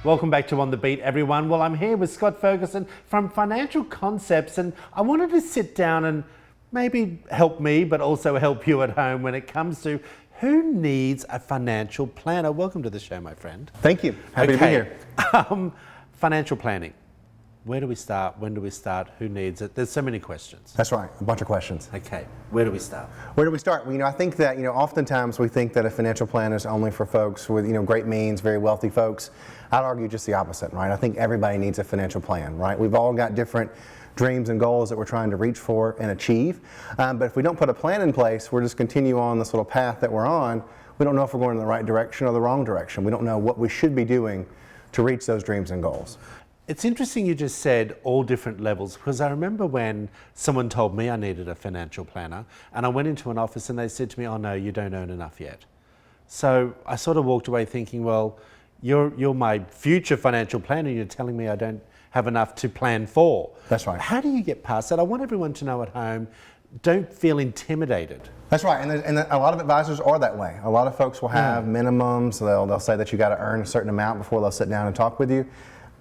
Welcome back to On The Beat, everyone. Well, I'm here with Scott Ferguson from Financial Concepts, and I wanted to sit down and maybe help me, but also help you at home when it comes to who needs a financial planner. Welcome to the show, my friend. Thank you. Happy to be here. Financial planning. Where do we start? When do we start? Who needs it? There's so many questions. That's right, a bunch of questions. Okay, where do we start? Where do we start? Well, I think that, oftentimes we think that a financial plan is only for folks with, great means, very wealthy folks. I'd argue just the opposite, right? I think everybody needs a financial plan, right? We've all got different dreams and goals that we're trying to reach for and achieve. But if we don't put a plan in place, we're just continue on this little path that we're on. We don't know if we're going in the right direction or the wrong direction. We don't know what we should be doing to reach those dreams and goals. It's interesting you just said all different levels, because I remember when someone told me I needed a financial planner and I went into an office and they said to me, oh no, you don't earn enough yet. So I sort of walked away thinking, well, you're my future financial planner, you're telling me I don't have enough to plan for. That's right. How do you get past that? I want everyone to know at home, don't feel intimidated. That's right, and a lot of advisors are that way. A lot of folks will have minimums. They'll say that you got to earn a certain amount before they'll sit down and talk with you.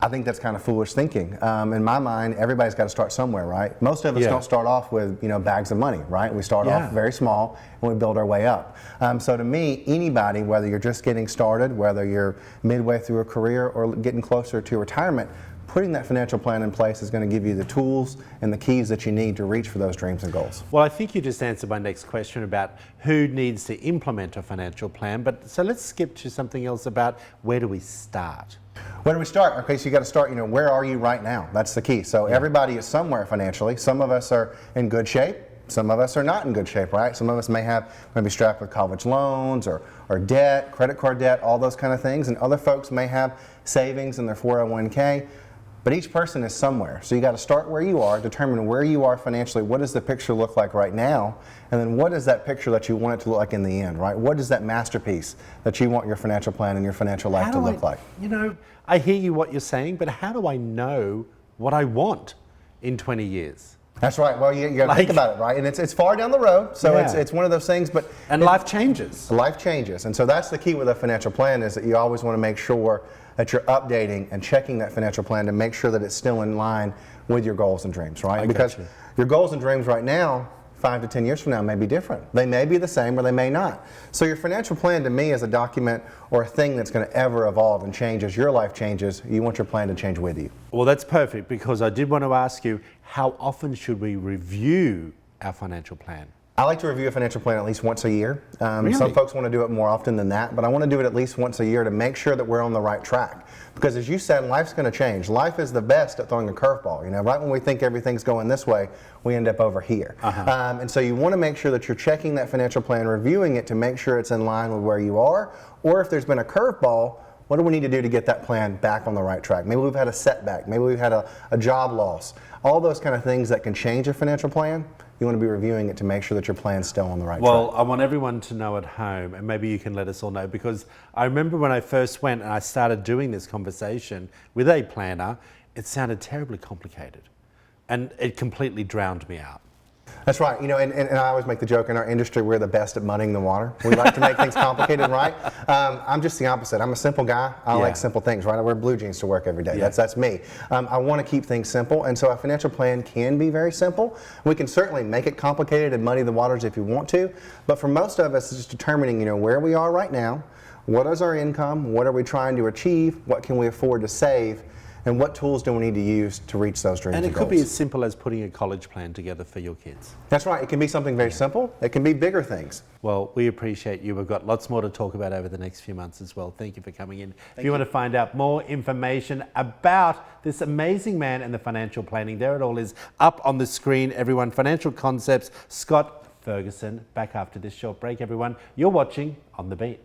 I think that's kind of foolish thinking. In my mind, everybody's got to start somewhere, right? Most of us don't start off with bags of money, right? We start off very small and we build our way up. So to me, anybody, whether you're just getting started, whether you're midway through a career or getting closer to retirement, putting that financial plan in place is going to give you the tools and the keys that you need to reach for those dreams and goals. Well, I think you just answered my next question about who needs to implement a financial plan. But so let's skip to something else about where do we start? Where do we start? Okay, so you got to start, where are you right now? That's the key. So everybody is somewhere financially. Some of us are in good shape. Some of us are not in good shape, right? Some of us may be strapped with college loans or debt, credit card debt, all those kind of things. And other folks may have savings in their 401k. But each person is somewhere. So you got to start where you are, determine where you are financially. What does the picture look like right now? And then what is that picture that you want it to look like in the end, right? What is that masterpiece that you want your financial plan and your financial life to look like? I hear you what you're saying, but how do I know what I want in 20 years? That's right. Well, you got to think about it, right? And it's far down the road, so it's one of those things. And life changes. Life changes, and so that's the key with a financial plan is that you always want to make sure that you're updating and checking that financial plan to make sure that it's still in line with your goals and dreams, right? Because your goals and dreams right now, 5 to 10 years from now, may be different. They may be the same or they may not. So your financial plan to me is a document or a thing that's going to ever evolve and change as your life changes. You want your plan to change with you. Well, that's perfect, because I did want to ask you, how often should we review our financial plan? I like to review a financial plan at least once a year. Really? Some folks want to do it more often than that, but I want to do it at least once a year to make sure that we're on the right track. Because as you said, life's going to change. Life is the best at throwing a curveball. Right when we think everything's going this way, we end up over here. And so you want to make sure that you're checking that financial plan, reviewing it to make sure it's in line with where you are, or if there's been a curveball, what do we need to do to get that plan back on the right track? Maybe we've had a setback, maybe we've had a job loss. All those kind of things that can change a financial plan, you want to be reviewing it to make sure that your plan's still on the right track. Well, I want everyone to know at home, and maybe you can let us all know, because I remember when I first went and I started doing this conversation with a planner, it sounded terribly complicated and it completely drowned me out. That's right. And I always make the joke, in our industry, we're the best at muddying the water. We like to make things complicated, right? I'm just the opposite. I'm a simple guy. I like simple things, right? I wear blue jeans to work every day. That's me. I want to keep things simple, and so a financial plan can be very simple. We can certainly make it complicated and muddy the waters if you want to, but for most of us, it's just determining, where we are right now, what is our income, what are we trying to achieve, what can we afford to save, and what tools do we need to use to reach those dreams and goals. And it could be as simple as putting a college plan together for your kids. That's right. It can be something very simple. It can be bigger things. Well, we appreciate you. We've got lots more to talk about over the next few months as well. Thank you for coming in. If you want to find out more information about this amazing man and the financial planning, there it all is up on the screen, everyone. Financial Concepts, Scott Ferguson. Back after this short break, everyone. You're watching On The Beat.